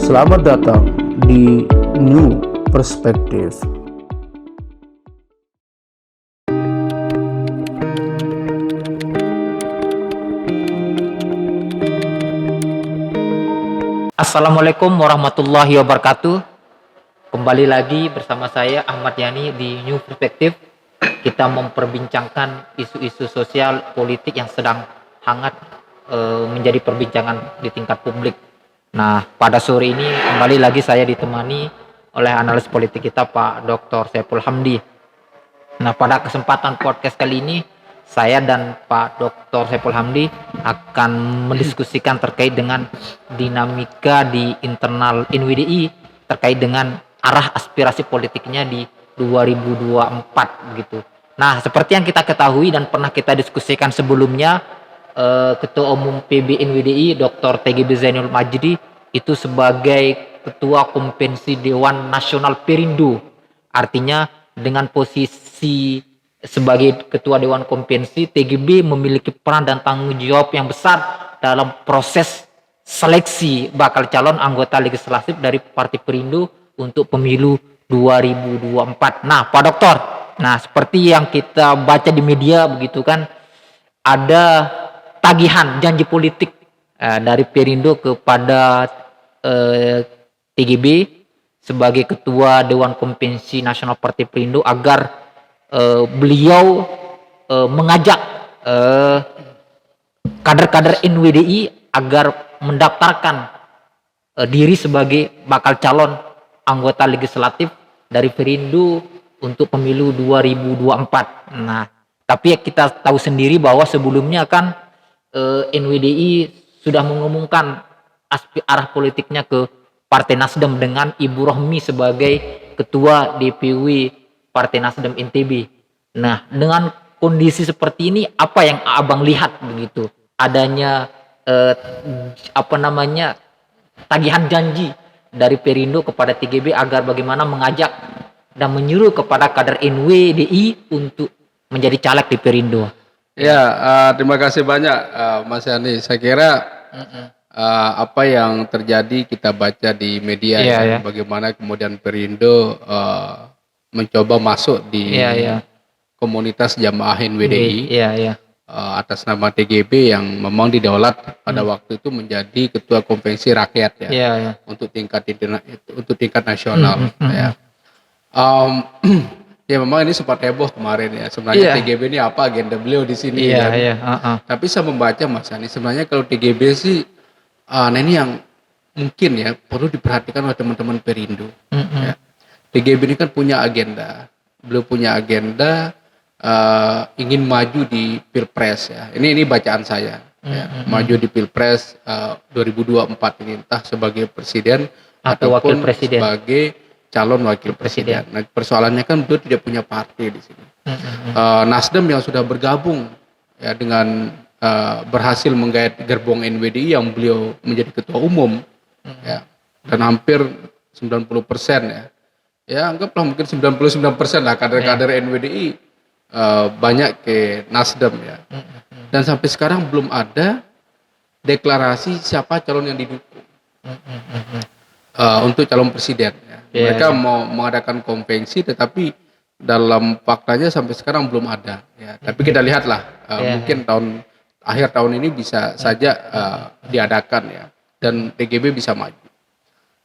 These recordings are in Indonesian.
Selamat datang di New Perspective. Assalamualaikum warahmatullahi wabarakatuh. Kembali lagi bersama saya Ahmad Yani di New Perspective. Kita memperbincangkan isu-isu sosial politik yang sedang hangat menjadi perbincangan di tingkat publik. Nah, pada sore ini kembali lagi saya ditemani oleh analis politik kita Pak Dr. Saiful Hamdi. Nah, pada kesempatan podcast kali ini saya dan Pak Dr. Saiful Hamdi akan mendiskusikan terkait dengan dinamika di internal NWDI terkait dengan arah aspirasi politiknya di 2024 gitu. Nah, seperti yang kita ketahui dan pernah kita diskusikan sebelumnya, Ketua Umum PB NWDI Dr. TGB Zainul Majdi itu sebagai Ketua Konvensi Dewan Nasional Perindo. Artinya dengan posisi sebagai Ketua Dewan Konvensi, TGB memiliki peran dan tanggung jawab yang besar dalam proses seleksi bakal calon anggota legislatif dari Partai Perindo untuk pemilu 2024. Nah, Pak Dokter, nah seperti yang kita baca di media begitu kan, ada tagihan janji politik dari Perindo kepada TGB sebagai Ketua Dewan Konvensi Nasional Partai Perindo agar beliau mengajak kader-kader NWDI agar mendaftarkan diri sebagai bakal calon anggota legislatif dari Perindo untuk pemilu 2024. Nah, tapi kita tahu sendiri bahwa sebelumnya kan NWDI sudah mengumumkan arah politiknya ke Partai Nasdem dengan Ibu Rohmi sebagai Ketua DPW Partai Nasdem NTB. Nah, dengan kondisi seperti ini, apa yang Abang lihat begitu? Adanya tagihan janji dari Perindo kepada TGB agar bagaimana mengajak dan menyuruh kepada kader NWDI untuk menjadi caleg di Perindo. Ya, terima kasih banyak Mas Yani. Saya kira apa yang terjadi kita baca di media bagaimana kemudian Perindo mencoba masuk di komunitas jamaah NWDI atas nama TGB yang memang didaulat pada waktu itu menjadi ketua konvensi rakyat untuk tingkat nasional. Ya memang ini sempat heboh kemarin ya. Sebenarnya TGB ini apa agenda beliau di sini Tapi saya membaca Mas Yani, sebenarnya kalau TGB sih nah ini yang mungkin ya perlu diperhatikan oleh teman-teman Perindo. TGB ini kan punya agenda. Beliau punya agenda ingin maju di Pilpres ya. Ini bacaan saya. Maju di Pilpres 2024 ini entah sebagai presiden atau wakil presiden, sebagai calon wakil presiden. Nah, persoalannya kan beliau tidak punya partai di sini. Nasdem yang sudah bergabung ya dengan berhasil menggait gerbong NWDI yang beliau menjadi ketua umum ya, dan hampir 90% ya anggaplah mungkin 99% lah kader-kader NWDI banyak ke Nasdem ya. Dan sampai sekarang belum ada deklarasi siapa calon yang didukung untuk calon presiden ya. Mereka mau mengadakan konvensi tetapi dalam faktanya sampai sekarang belum ada ya. Tapi kita lihatlah mungkin akhir tahun ini bisa saja diadakan ya, dan TGB bisa maju.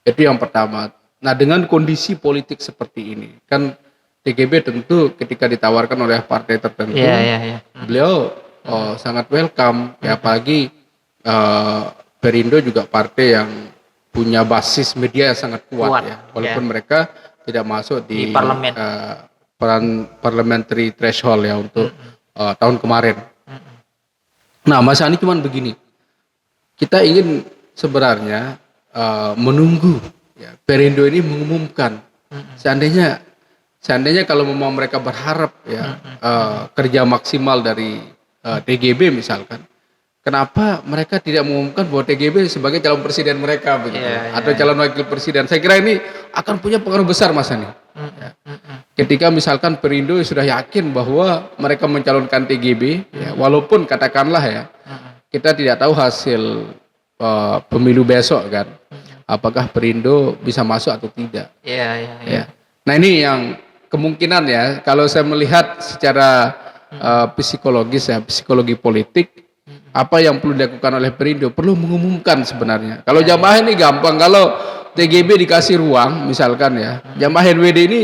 Itu yang pertama. Nah, dengan kondisi politik seperti ini kan TGB tentu ketika ditawarkan oleh partai tertentu beliau sangat welcome ya, apalagi Perindo juga partai yang punya basis media yang sangat kuat ya, walaupun mereka tidak masuk di parlemen parliamentary threshold ya untuk tahun kemarin. Nah, Mas Yani cuman begini, kita ingin sebenarnya menunggu ya, Perindo ini mengumumkan. Seandainya kalau memang mereka berharap ya kerja maksimal dari TGB misalkan, kenapa mereka tidak mengumumkan bahwa TGB sebagai calon presiden mereka begitu, atau calon wakil presiden? Saya kira ini akan punya pengaruh besar Mas Yani. Ketika misalkan Perindo sudah yakin bahwa mereka mencalonkan TGB, ya, walaupun katakanlah ya kita tidak tahu hasil pemilu besok kan, apakah Perindo bisa masuk atau tidak. Iya, iya, iya. Ya. Nah ini yang kemungkinan ya, kalau saya melihat secara psikologis ya, psikologi politik, apa yang perlu dilakukan oleh Perindo perlu mengumumkan sebenarnya. Kalau jamaah ini gampang, kalau TGB dikasih ruang misalkan ya, jamaah NWD ini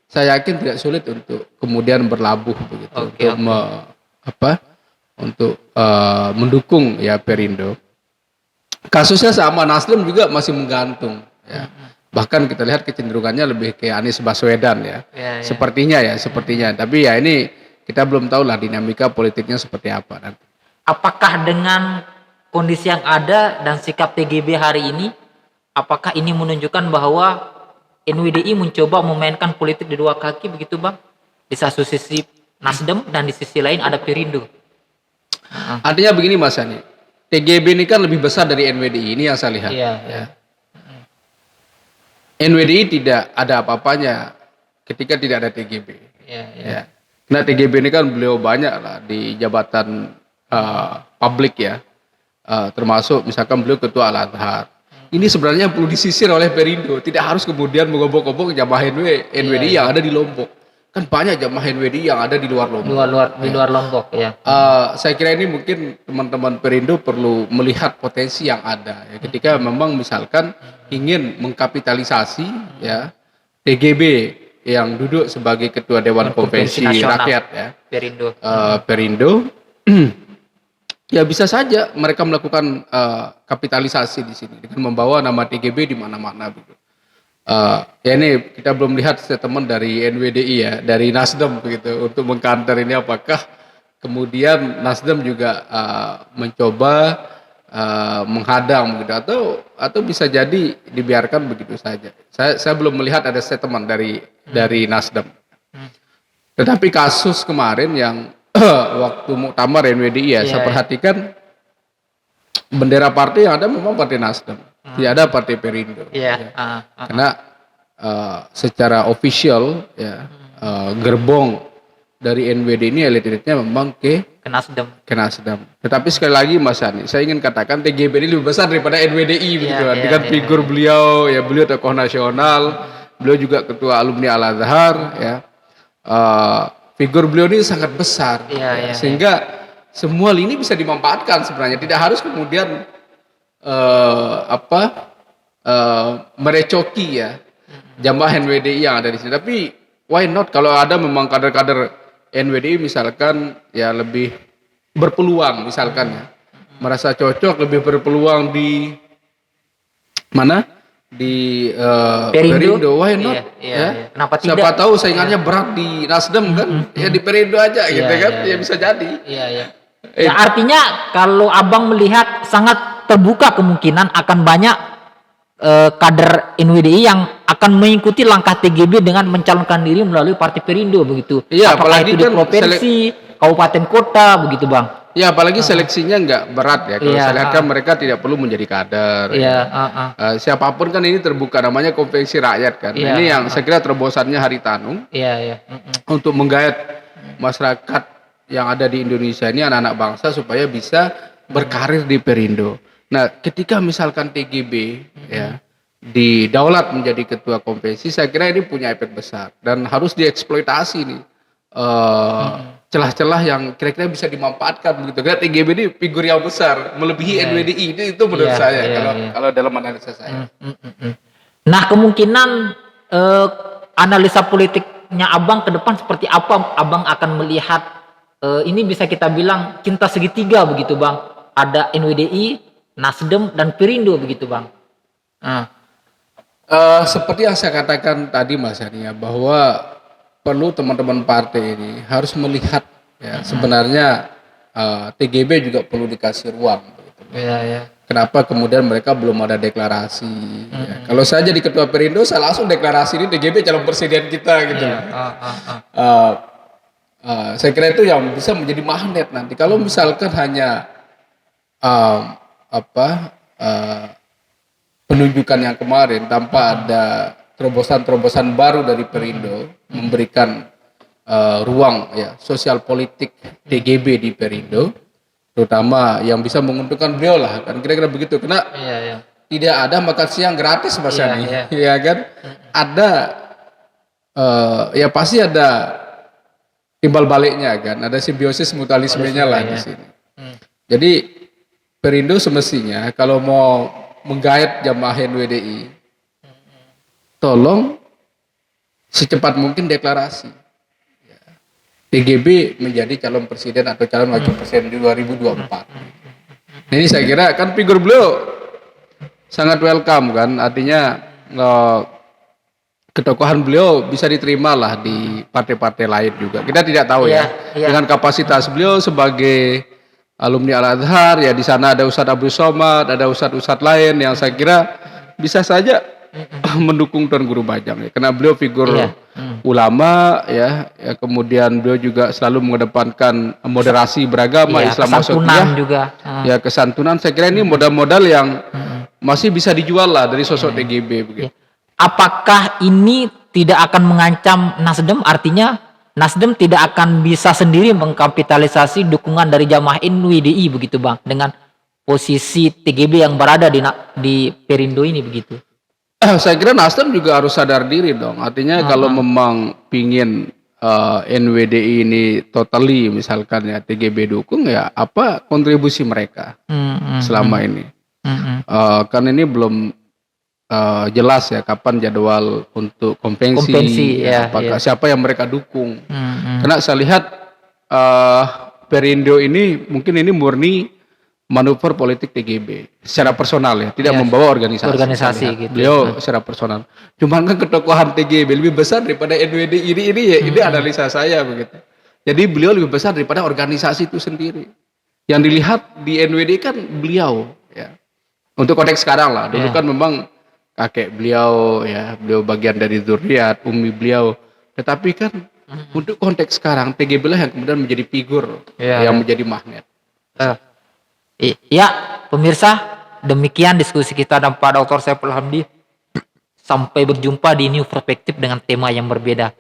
saya yakin tidak sulit untuk kemudian berlabuh begitu Oke, untuk mendukung ya Perindo. Kasusnya sama, Nasdem juga masih menggantung ya. Bahkan kita lihat kecenderungannya lebih ke Anies Baswedan ya. Iya, iya. Sepertinya. Tapi ya ini kita belum tahu lah dinamika politiknya seperti apa nanti. Apakah dengan kondisi yang ada dan sikap TGB hari ini, apakah ini menunjukkan bahwa NWDI mencoba memainkan politik di dua kaki begitu Bang? Di satu sisi Nasdem dan di sisi lain ada Perindo. Artinya begini Mas Ani, TGB ini kan lebih besar dari NWDI, ini yang saya lihat. Iya. Ya. NWDI tidak ada apa-apanya ketika tidak ada TGB. Iya. Ya. Nah TGB ini kan beliau banyak lah di jabatan publik ya, termasuk misalkan beliau ketua Al-Azhar. Ini sebenarnya perlu disisir oleh Perindo, tidak harus kemudian mengobok-obok jamaah NWDI yang ada di Lombok. Kan banyak jamaah NWDI yang ada di luar Lombok. Di luar Lombok ya. Saya kira ini mungkin teman-teman Perindo perlu melihat potensi yang ada ya, ketika memang misalkan ingin mengkapitalisasi ya TGB yang duduk sebagai ketua Dewan Konvensi Rakyat ya Perindo ya bisa saja mereka melakukan kapitalisasi di sini dengan membawa nama TGB di mana-mana begitu. Ya ini kita belum lihat statement dari NWDI ya, dari Nasdem begitu untuk mengkanter ini apakah kemudian Nasdem juga mencoba menghadang begitu atau bisa jadi dibiarkan begitu saja. Saya belum melihat ada statement dari Nasdem. Tetapi kasus kemarin yang waktu muktamar NWDI ya, saya perhatikan bendera partai yang ada memang partai Nasdem, tidak ada partai Perindo. Karena secara official ya gerbong dari NWD ini elit-elitnya memang ke Nasdem. Tetapi sekali lagi Mas Ani, saya ingin katakan TGB ini lebih besar daripada NWDI begitu kan. Dengan figur beliau ya, beliau tokoh nasional, beliau juga ketua alumni Al-Azhar ya. Figur beliau ini sangat besar, sehingga semua lini bisa dimanfaatkan sebenarnya. Tidak harus kemudian merecoki ya jamaah NWDI yang ada di sini. Tapi why not kalau ada memang kader-kader NWDI misalkan ya lebih berpeluang misalkan ya, merasa cocok lebih berpeluang di mana? Di Perindo, why not? Kenapa tidak? Siapa tahu saingannya berat di Nasdem kan? Ya di Perindo aja gitu kan? Ya bisa jadi. Ya, artinya kalau Abang melihat sangat terbuka kemungkinan akan banyak kader NWDI yang akan mengikuti langkah TGB dengan mencalonkan diri melalui Partai Perindo begitu. Iya, apakah apalagi itu di kan provinsi, kabupaten, kota begitu Bang. Ya apalagi seleksinya nggak berat ya. Kalau saya lihat kan mereka tidak perlu menjadi kader. Siapapun kan ini terbuka, namanya konvensi rakyat kan. Ini yang saya kira terobosannya Haritanu. Untuk menggait masyarakat yang ada di Indonesia ini, anak-anak bangsa supaya bisa berkarir di Perindo. Nah ketika misalkan TGB ya didaulat menjadi ketua konvensi, saya kira ini punya efek besar dan harus dieksploitasi nih. Celah-celah yang kira-kira bisa dimanfaatkan begitu. Karena TGB ini figur yang besar, melebihi NWDI. Itu menurut saya kalau dalam analisa saya. Nah, kemungkinan analisa politiknya Abang ke depan seperti apa Abang akan melihat ini bisa kita bilang cinta segitiga begitu, Bang. Ada NWDI, Nasdem dan Perindo begitu, Bang. Seperti yang saya katakan tadi Mas Ania, bahwa perlu teman-teman partai ini harus melihat ya sebenarnya TGB juga perlu dikasih ruang begitu. Kenapa kemudian mereka belum ada deklarasi ya. Kalau saya jadi ketua Perindo saya langsung deklarasi ini TGB calon presiden kita gitu. Saya kira itu yang bisa menjadi magnet nanti. Kalau misalkan hanya penunjukan yang kemarin tanpa ada terobosan-terobosan baru dari Perindo memberikan ruang ya sosial politik TGB di Perindo, terutama yang bisa menguntungkan beliau lah kan, kira-kira begitu. Karena tidak ada makan siang gratis Mas Iya, Yani, iya. ya kan? Ada ya pasti ada timbal baliknya kan, ada simbiosis mutualismenya lah di Iya. sini. Jadi Perindo semestinya kalau mau menggait jamaah NWDI, tolong secepat mungkin deklarasi. Ya. TGB menjadi calon presiden atau calon wakil presiden di 2024. Nah, ini saya kira kan figur beliau sangat welcome kan, artinya ketokohan beliau bisa diterima lah di partai-partai lain juga. Kita tidak tahu Iya, ya, iya. dengan kapasitas beliau sebagai alumni Al-Azhar, ya di sana ada Ustadz Abdul Somad, ada Ustadz lain yang saya kira bisa saja mendukung Tuan Guru Bajang ya, karena beliau figur Iya. ulama ya, kemudian beliau juga selalu mengedepankan moderasi beragama, Iya, Islam kesantunan wasatiyah, juga. ya kesantunan. Saya kira ini modal-modal yang masih bisa dijual lah dari sosok TGB begitu. Ya. Apakah ini tidak akan mengancam Nasdem? Artinya Nasdem tidak akan bisa sendiri mengkapitalisasi dukungan dari jamaah NWDI begitu Bang, dengan posisi TGB yang berada di Perindo ini begitu. Saya kira Nasdem juga harus sadar diri dong. Artinya kalau memang pingin NWDI ini totally misalkan ya TGB dukung, ya apa kontribusi mereka selama ini. Kan ini belum jelas ya kapan jadwal untuk konvensi, ya, apakah iya. siapa yang mereka dukung. Karena saya lihat Perindo ini mungkin ini murni manuver politik TGB secara personal ya, tidak Iya, membawa organisasi. organisasi Saya lihat. gitu. Beliau secara personal. Cuman kan ketokohan TGB lebih besar daripada NWDI ini ya, ini analisa saya begitu. Jadi beliau lebih besar daripada organisasi itu sendiri. Yang dilihat di NWDI kan beliau ya. Untuk konteks sekarang lah, dulu Iya. kan memang kakek beliau ya, beliau bagian dari zuriat, umi beliau. Tetapi kan untuk konteks sekarang TGB lah yang kemudian menjadi figur Iya, yang iya. menjadi magnet. Ya, pemirsa, demikian diskusi kita dan Pak Dr. Saiful Hamdi. Sampai berjumpa di New Perspective dengan tema yang berbeda.